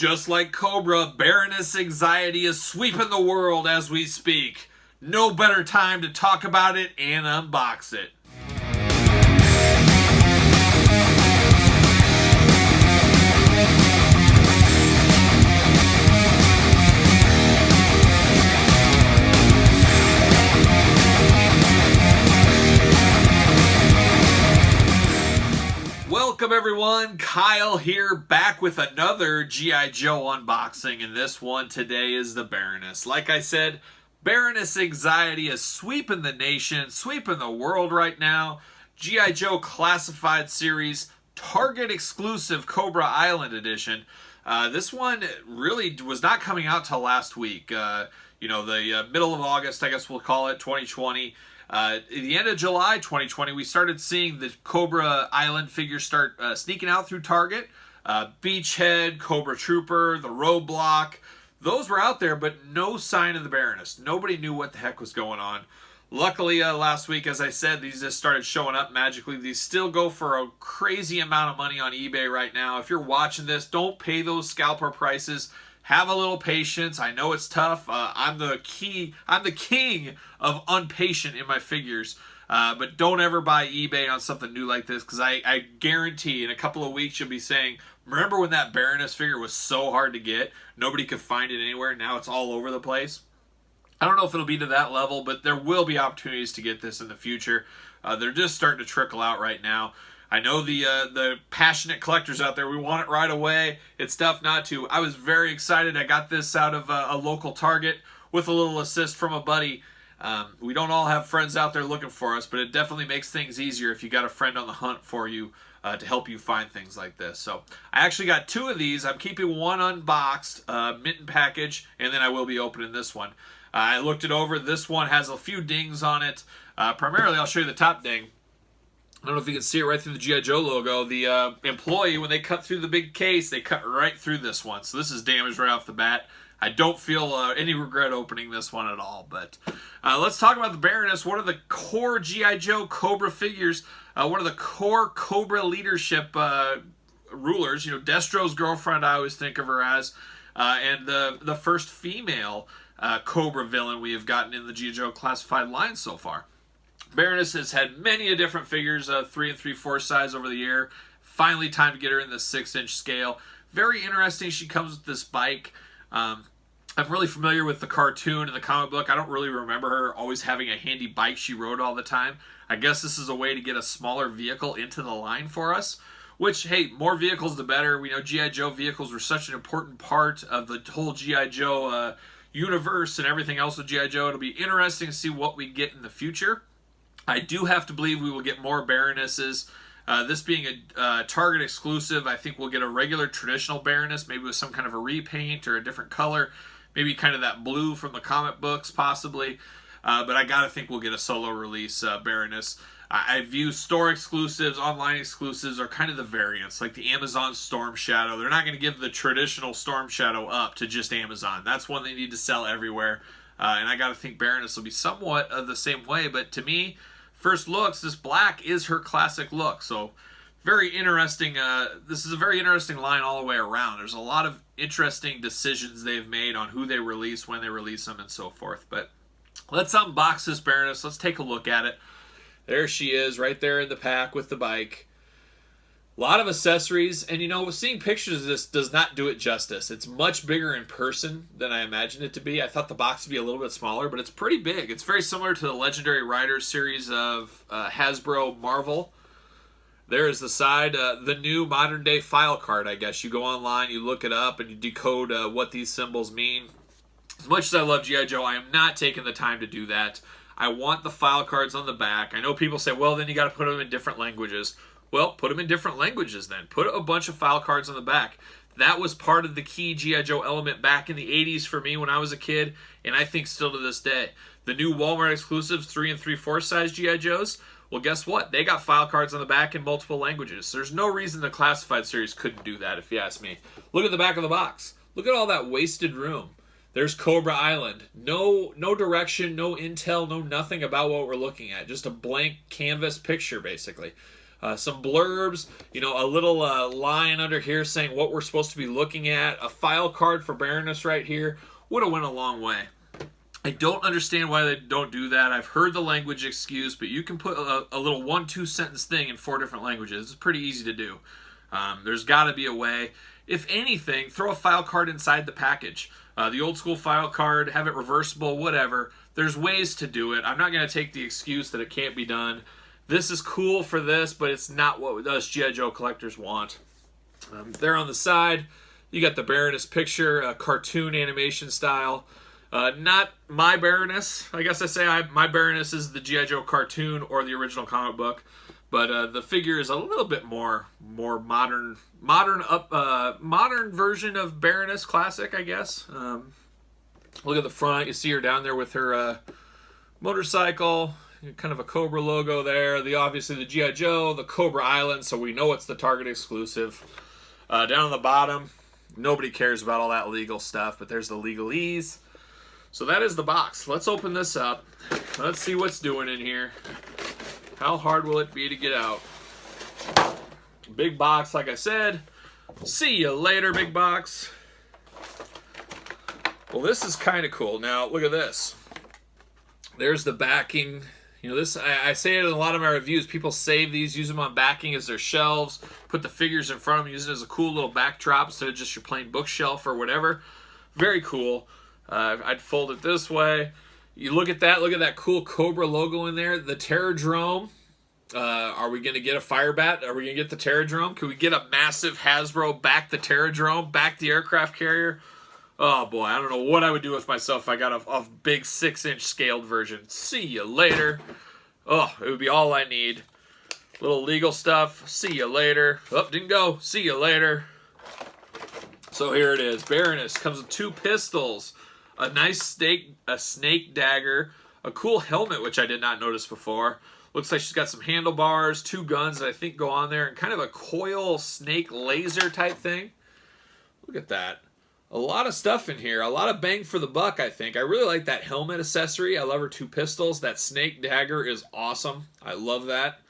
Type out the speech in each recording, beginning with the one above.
Just like Cobra, Baroness anxiety is sweeping the world as we speak. No better time to talk about it and unbox it. Welcome everyone, Kyle here, back with another G.I. Joe unboxing, and this one today is the Baroness. Like I said, Baroness anxiety is sweeping the nation, sweeping the world right now. G.I. Joe Classified Series, Target exclusive Cobra Island edition. This one really was not coming out till last week. The middle of August, I guess we'll call it, 2020. At the end of July 2020, we started seeing the Cobra Island figures start sneaking out through Target. Beachhead, Cobra Trooper, the Roadblock, those were out there, but no sign of the Baroness. Nobody knew what the heck was going on. Luckily, last week, as I said, these just started showing up magically. These still go for a crazy amount of money on eBay right now. If you're watching this, don't pay those scalper prices. Have a little patience. I know it's tough. I'm the king of impatient in my figures. But don't ever buy eBay on something new like this, because I guarantee in a couple of weeks you'll be saying, remember when that Baroness figure was so hard to get? Nobody could find it anywhere. Now it's all over the place. I don't know if it'll be to that level, but there will be opportunities to get this in the future. They're just starting to trickle out right now. I know the passionate collectors out there, we want it right away. It's tough not to. I was very excited. I got this out of a local Target with a little assist from a buddy. We don't all have friends out there looking for us, but it definitely makes things easier if you got a friend on the hunt for you to help you find things like this. So I actually got two of these. I'm keeping one unboxed, mitten package, and then I will be opening this one. I looked it over. This one has a few dings on it. Primarily, I'll show you the top ding. I don't know if you can see it right through the G.I. Joe logo. The employee, when they cut through the big case, they cut right through this one. So this is damaged right off the bat. I don't feel any regret opening this one at all. But let's talk about the Baroness. One of the core G.I. Joe Cobra figures. One of the core Cobra leadership rulers. You know, Destro's girlfriend, I always think of her as. And the first female Cobra villain we have gotten in the G.I. Joe Classified line so far. Baroness has had many different figures, 3 3/4 size over the year. Finally, time to get her in the 6-inch scale. Very interesting. She comes with this bike. I'm really familiar with the cartoon and the comic book. I don't really remember her always having a handy bike she rode all the time. I guess this is a way to get a smaller vehicle into the line for us. Which, hey, more vehicles the better. We know G.I. Joe vehicles were such an important part of the whole G.I. Joe universe and everything else with G.I. Joe. It'll be interesting to see what we get in the future. I do have to believe we will get more Baronesses. This being a Target exclusive, I think we'll get a regular traditional Baroness, maybe with some kind of a repaint or a different color. Maybe kind of that blue from the comic books, possibly. But I gotta think we'll get a solo release Baroness. I view store exclusives, online exclusives are kind of the variants, like the Amazon Storm Shadow. They're not going to give the traditional Storm Shadow up to just Amazon. That's one they need to sell everywhere. And I gotta think Baroness will be somewhat of the same way. But to me, first looks, this black is her classic look. So very interesting. This is a very interesting line all the way around. There's a lot of interesting decisions they've made on who they release, when they release them, and so forth. But let's unbox this Baroness. Let's take a look at it. There she is, right there in the pack with the bike. A lot of accessories, and you know, seeing pictures of this does not do it justice. It's much bigger in person than I imagined it to be. I thought the box would be a little bit smaller, but it's pretty big. It's very similar to the Legendary Riders series of Hasbro Marvel. There is the side, the new modern day file card, I guess. You go online, you look it up, and you decode what these symbols mean. As much as I love G.I. Joe, I am not taking the time to do that. I want the file cards on the back. I know people say, well, then you got to put them in different languages. Well, put them in different languages then. Put a bunch of file cards on the back. That was part of the key G.I. Joe element back in the 80s for me when I was a kid, and I think still to this day. The new Walmart exclusives 3 3/4 size G.I. Joes, well, guess what? They got file cards on the back in multiple languages. There's no reason the Classified series couldn't do that, if you ask me. Look at the back of the box. Look at all that wasted room. There's Cobra Island. No direction, no intel, no nothing about what we're looking at. Just a blank canvas picture, basically. Some blurbs, you know, a little line under here saying what we're supposed to be looking at. A file card for Baroness right here would have went a long way. I don't understand why they don't do that. I've heard the language excuse, but you can put a little 1-2 sentence thing in 4 different languages. It's pretty easy to do. There's got to be a way. If anything, throw a file card inside the package. The old school file card, have it reversible, whatever. There's ways to do it. I'm not going to take the excuse that it can't be done. This is cool for this, but it's not what us G.I. Joe collectors want. There on the side, you got the Baroness picture, cartoon animation style. Not my Baroness. I guess I say my Baroness is the G.I. Joe cartoon or the original comic book, but the figure is a little bit more modern version of Baroness classic, I guess. Look at the front. You see her down there with her motorcycle, kind of a Cobra logo there. Obviously the G.I. Joe, the Cobra Island, so we know it's the Target exclusive. Down on the bottom, nobody cares about all that legal stuff, but there's the legalese. So that is the box. Let's open this up. Let's see what's doing in here. How hard will it be to get out? Big box, like I said. See you later, big box. Well, this is kind of cool. Now, look at this. There's the backing. You know, this, I say it in a lot of my reviews. People save these, use them on backing as their shelves, put the figures in front of them, use it as a cool little backdrop instead of just your plain bookshelf or whatever. Very cool. I'd fold it this way. You look at that cool Cobra logo in there. The Terradrome. Are we going to get a fire bat? Are we going to get the Terradrome? Can we get a massive Hasbro back the Terradrome, back the aircraft carrier? Oh boy, I don't know what I would do with myself if I got a big 6-inch scaled version. See you later. Oh, it would be all I need. Little legal stuff. See you later. Oh, didn't go. See you later. So here it is. Baroness comes with 2 pistols. A nice snake dagger, a cool helmet, which I did not notice before. Looks like she's got some handlebars, 2 guns that I think go on there, and kind of a coil snake laser type thing. Look at that. A lot of stuff in here. A lot of bang for the buck, I think. I really like that helmet accessory. I love her 2 pistols. That snake dagger is awesome. I love that.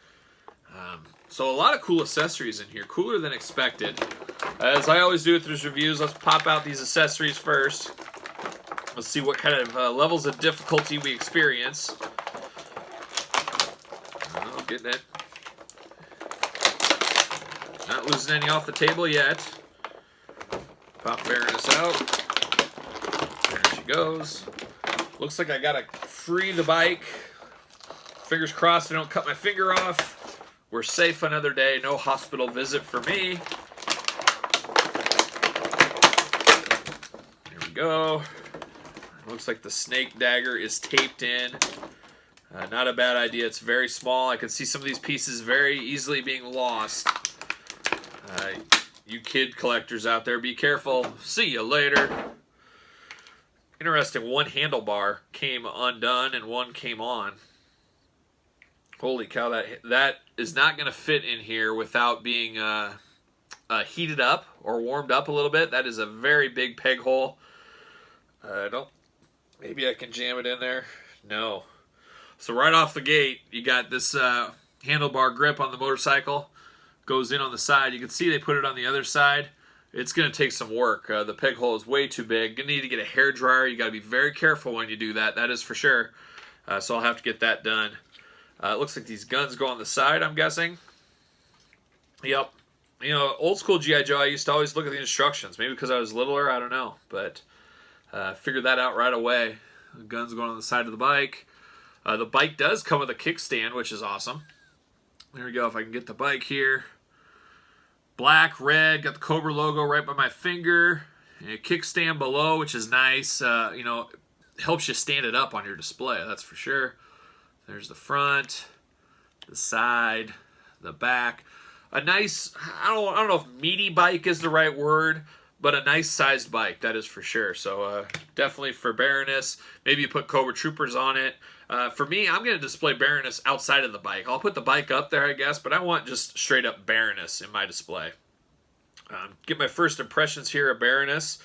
So a lot of cool accessories in here. Cooler than expected. As I always do with these reviews, let's pop out these accessories first. Let's see what kind of levels of difficulty we experience. Oh, getting it. Not losing any off the table yet. Pop Baroness out. There she goes. Looks like I gotta free the bike. Fingers crossed I don't cut my finger off. We're safe another day. No hospital visit for me. There we go. Looks like the snake dagger is taped in. Not a bad idea. It's very small. I can see some of these pieces very easily being lost. You kid collectors out there, be careful. See you later. Interesting, 1 handlebar came undone and 1 came on. Holy cow, that is not going to fit in here without being heated up or warmed up a little bit. That is a very big peg hole. Maybe I can jam it in there. No. So right off the gate, you got this handlebar grip on the motorcycle. Goes in on the side. You can see they put it on the other side. It's going to take some work. The peg hole is way too big. Going to need to get a hair dryer. You got to be very careful when you do that. That is for sure. So I'll have to get that done. It looks like these guns go on the side, I'm guessing. Yep. You know, old school G.I. Joe, I used to always look at the instructions. Maybe because I was littler, I don't know. But figured that out right away. The guns going on the side of the bike. The bike does come with a kickstand, which is awesome. There we go. If I can get the bike here. Black, red, got the Cobra logo right by my finger. A kickstand below, which is nice. You know, helps you stand it up on your display, that's for sure. There's the front, the side, the back. A nice, I don't know if meaty bike is the right word, but a nice sized bike, that is for sure. So definitely for Baroness. Maybe you put Cobra Troopers on it. For me, I'm going to display Baroness outside of the bike. I'll put the bike up there, I guess, but I want just straight up Baroness in my display. Get my first impressions here of Baroness.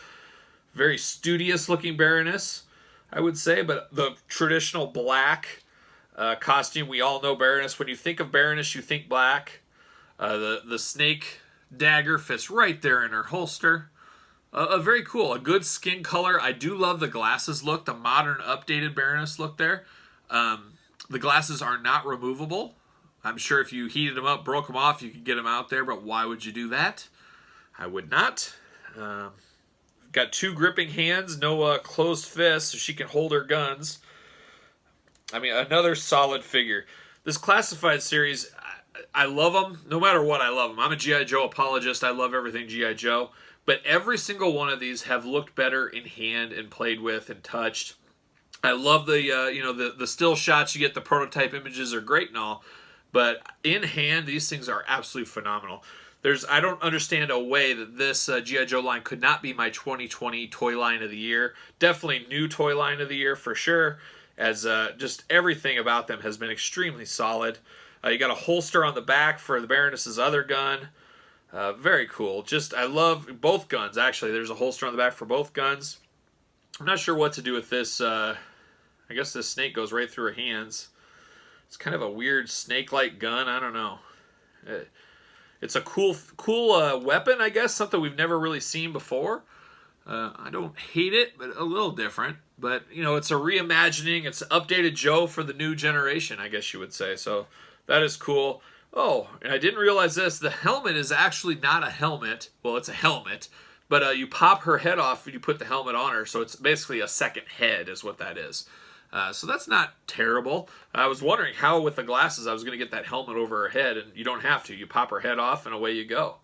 Very studious looking Baroness, I would say, but the traditional black costume, we all know Baroness. When you think of Baroness, you think black. The snake dagger fits right there in her holster. Very cool. A good skin color. I do love the glasses look, the modern updated Baroness look there. The glasses are not removable. I'm sure if you heated them up, broke them off, you could get them out there, but why would you do that? I would not. Got 2 gripping hands, no closed fists, so she can hold her guns. I mean, another solid figure. This classified series, I love them. No matter what, I love them. I'm a G.I. Joe apologist. I love everything G.I. Joe. But every single one of these have looked better in hand and played with and touched. I love the the still shots you get. The prototype images are great and all, but in hand, these things are absolutely phenomenal. I don't understand a way that this G.I. Joe line could not be my 2020 toy line of the year. Definitely new toy line of the year for sure, as just everything about them has been extremely solid. You got a holster on the back for the Baroness's other gun. Very cool. I love both guns, actually. There's a holster on the back for both guns. I'm not sure what to do with this. I guess this snake goes right through her hands. It's kind of a weird snake-like gun. I don't know. It's a cool weapon, I guess. Something we've never really seen before. I don't hate it, but a little different. But, it's a reimagining. It's updated Joe for the new generation, I guess you would say. So that is cool. Oh, and I didn't realize this. The helmet is actually not a helmet. Well, it's a helmet. But you pop her head off and you put the helmet on her. So it's basically a second head is what that is. So that's not terrible. I was wondering how with the glasses I was going to get that helmet over her head. And you don't have to. You pop her head off and away you go.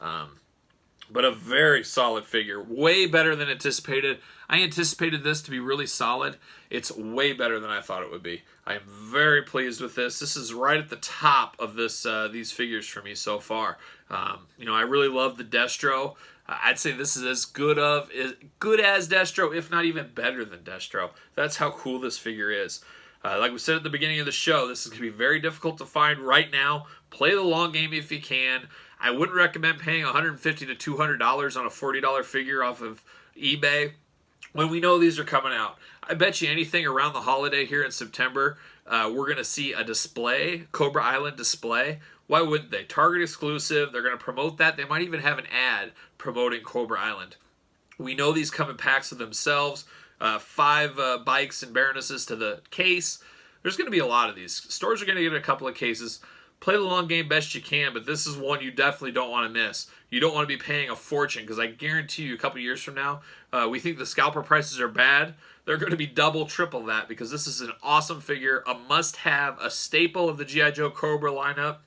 But a very solid figure. Way better than anticipated. I anticipated this to be really solid. It's way better than I thought it would be. I am very pleased with this. This is right at the top of these figures for me so far. I really love the Destro. I'd say this is as good as Destro, if not even better than Destro. That's how cool this figure is. Like we said at the beginning of the show, this is going to be very difficult to find right now. Play the long game if you can. I wouldn't recommend paying $150 to $200 on a $40 figure off of eBay when we know these are coming out. I bet you anything around the holiday here in September, we're going to see a display, Cobra Island display. Why wouldn't they? Target exclusive. They're going to promote that. They might even have an ad promoting Cobra Island. We know these come in packs of themselves. 5 bikes and Baronesses to the case. There's going to be a lot of these. Stores are going to get a couple of cases. Play the long game best you can, but this is one you definitely don't want to miss. You don't want to be paying a fortune, because I guarantee you a couple years from now, we think the scalper prices are bad. They're going to be double, triple that, because this is an awesome figure, a must-have, a staple of the G.I. Joe Cobra lineup,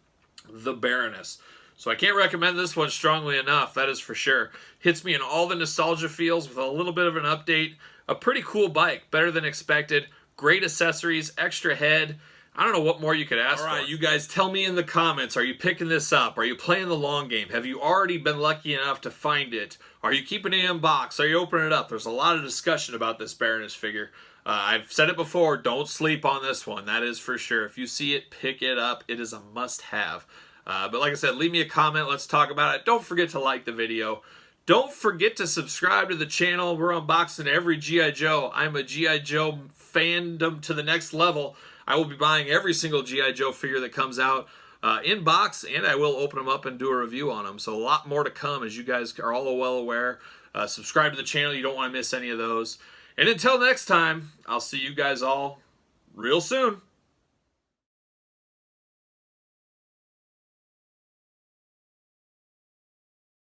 the Baroness. So I can't recommend this one strongly enough, that is for sure. Hits me in all the nostalgia feels with a little bit of an update. A pretty cool bike, better than expected. Great accessories, extra head. I don't know what more you could ask for. All right, you guys tell me in the comments, are you picking this up? Are you playing the long game? Have you already been lucky enough to find it? Are you keeping it in box? Are you opening it up? There's a lot of discussion about this Baroness figure. I've said it before, don't sleep on this one. That is for sure. If you see it, pick it up. It is a must-have. But like I said, leave me a comment. Let's talk about it. Don't forget to like the video. Don't forget to subscribe to the channel. We're unboxing every G.I. Joe. I'm a G.I. Joe fandom to the next level. I will be buying every single G.I. Joe figure that comes out in box, and I will open them up and do a review on them. So a lot more to come, as you guys are all well aware. Subscribe to the channel. You don't want to miss any of those. And until next time, I'll see you guys all real soon.